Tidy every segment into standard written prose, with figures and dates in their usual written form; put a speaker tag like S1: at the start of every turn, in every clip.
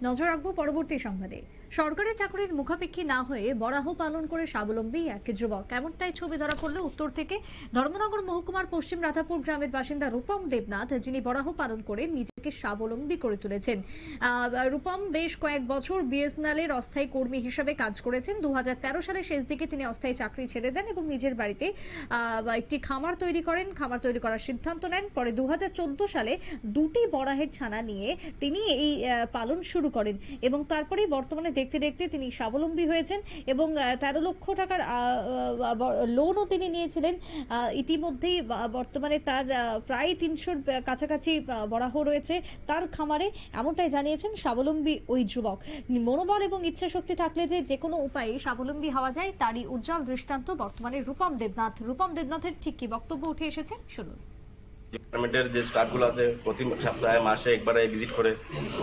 S1: নজর রাখবো পরবর্তী সংবাদে। সরকারি চাকরির মুখাপেক্ষী না হয়ে বরাহ পালন করে স্বাবলম্বী এক যুবক, এমনটাই ছবি ধরা পড়লো উত্তর থেকে। ধর্মনগর মহকুমার পশ্চিম রাধাপুর গ্রামের বাসিন্দা রূপম দেবনাথ, যিনি বরাহ পালন করে নিজেকে স্বাবলম্বী করে তুলেছেন। রূপম বেশ কয়েক বছর বিএসএনএল এর অস্থায়ী কর্মী হিসেবে কাজ করেছেন। 2013 সালের শেষ দিকে তিনি অস্থায়ী চাকরি ছেড়ে দেন এবং নিজের বাড়িতে একটি খামার তৈরি করেন। খামার তৈরি করার সিদ্ধান্ত নেন। পরে 2014 সালে দুটি বরাহের ছানা নিয়ে তিনি এই পালন শুরু করেন এবং তারপরেই বর্তমানে দেখতে দেখতে তিনি স্বাবলম্বী হয়েছেন এবং 13 লক্ষ টাকার লোনও তিনি নিয়েছিলেন। ইতিমধ্যেই বর্তমানে তার প্রায় 300-র কাছাকাছি বরাহ রয়েছে তার খামারে, এমনটাই জানিয়েছেন স্বাবলম্বী ওই যুবক। মনোবল এবং ইচ্ছা শক্তি থাকলে যে কোনো উপায়ে স্বাবলম্বী হওয়া যায়, তারই উজ্জ্বল দৃষ্টান্ত বর্তমানে রূপম দেবনাথ। রূপম দেবনাথের ঠিক কি বক্তব্য উঠে এসেছে শুনুন।
S2: ডিপার্টমেন্টের যে স্টাফগুলো আছে প্রতি সপ্তাহে মাসে একবারে ভিজিট করে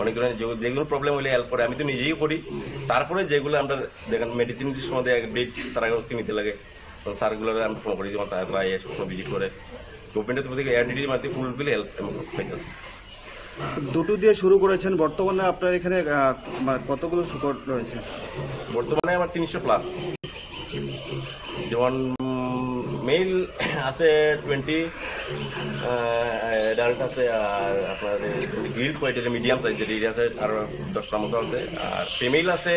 S2: অনেক ধরনের যেগুলো প্রবলেম হলে হেল্প করে। আমি তো নিজেই করি। তারপরে যেগুলো আমরা দেখেন মেডিসিন সময় ডেট তার কাছ থেকে নিতে লাগে, স্যারগুলো আমি ফোন করি, যেমন তারা সবসময় ভিজিট করে। গভর্নমেন্টের তরফ থেকে এআরডিডির মাধ্যমে ফুলফিল হেল্প পাইতেছি।
S3: দুটো দিয়ে শুরু করেছেন, বর্তমানে আপনার এখানে কতগুলো শুকর রয়েছে?
S2: বর্তমানে আমার 300+। যেমন মেল আছে 20, অ্যাডাল্ট আছে, আর আপনার গ্রিল কোয়ালিটির মিডিয়াম সাইজের এরিয়া আছে আরো 10টার মতো আছে, আর ফিমেল আছে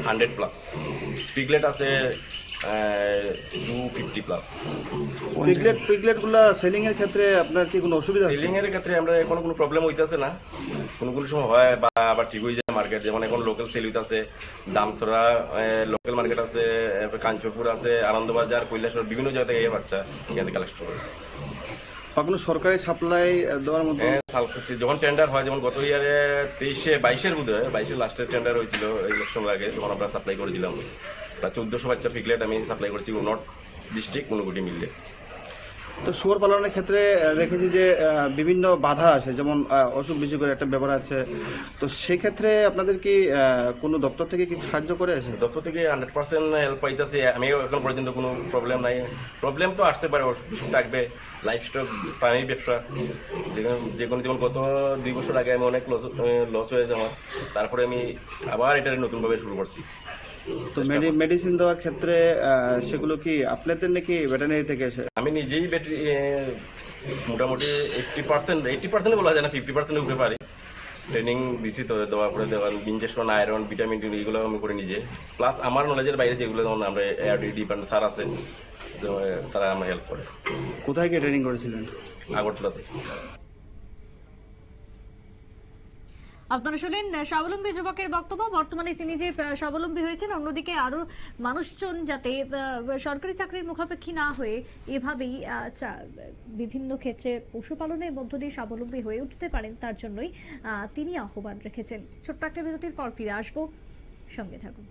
S2: 100+, পিগলেট আছে 250+।
S3: পিগলেট গুলা সেলিং এর ক্ষেত্রে আপনার কি কোনো অসুবিধা?
S2: সেলিং এর ক্ষেত্রে আমরা এখনো কোনো প্রবলেম হইতেছে না। কোনো সময় হয় বা আবার ঠিক হয়ে যায় মার্কেট। যেমন এখন লোকাল সেল হইতেছে দামছড়া লোকাল মার্কেট আছে, কাঞ্চনপুর আছে, আনন্দবাজার, কৈলাসহর, বিভিন্ন জায়গা থেকে এই বাচ্চা এখানে কালেক্ট করে।
S3: কোনো সরকারি সাপ্লাই দেওয়ার মধ্যে
S2: যখন টেন্ডার হয়, যেমন গত ইয়ারে 22-এর বোধ হয় 22-এর লাস্টের টেন্ডার হয়েছিল ইলেকশন আগে, তখন আমরা সাপ্লাই করেছিলাম প্রায় 1400 বাচ্চা পিগলেট আমি সাপ্লাই করেছি নর্থ ডিস্ট্রিক্ট ঊনকোটি মিলে।
S3: তো শুয়োর পালনের ক্ষেত্রে দেখেছি যে বিভিন্ন বাধা আছে, যেমন অসুখ বিসুখের একটা ব্যাপার আছে। তো সেক্ষেত্রে আপনাদের কি কোনো দপ্তর থেকে কি সাহায্য করে আছে?
S2: দপ্তর থেকে 100% হেল্প পাইতেছে। আমি এখন পর্যন্ত কোনো প্রবলেম নাই। প্রবলেম তো আসতে পারে, অসুখ বিসুখ থাকবে, লাইফ স্টক প্রাণীর ব্যবসা যেমন গত 2 বছর আগে আমি অনেক লস হয়েছে আমার, তারপরে আমি আবার এটা নতুনভাবে শুরু করছি।
S3: তো মেডিসিন দেওয়ার ক্ষেত্রে সেগুলো কি আপনাদের নাকি ভেটেরিনারি থেকে এসে?
S2: আমি নিজেই মোটামুটি 80% বলা যায় না, 50% উঠে পারি। ট্রেনিং দিছি, তো দেওয়ার পরে ইনজেকশন, আয়রন, ভিটামিন এগুলো আমি করে নিজে। প্লাস আমার নলেজের বাইরে যেগুলো, যেমন আমরা এআরডি ডিপার্টমেন্ট স্যার আছে, তারা আমার হেল্প করে।
S3: কোথায় গিয়ে ট্রেনিং করেছিলেন?
S2: আগরতলাতে।
S1: আপনারা শুনলেন স্বাবলম্বী যুবকের বক্তব্য। বর্তমানে তিনি যে স্বাবলম্বী হয়েছেন, অন্যদিকে আরো মানুষজন যাতে সরকারি চাকরির মুখাপেক্ষী না হয়ে এভাবেই বিভিন্ন ক্ষেত্রে পশুপালনের মধ্য দিয়ে স্বাবলম্বী হয়ে উঠতে পারেন, তার জন্যই তিনি আহ্বান রেখেছেন। ছোট্ট একটা বিরতির পর ফিরে আসবো, সঙ্গে থাকুন।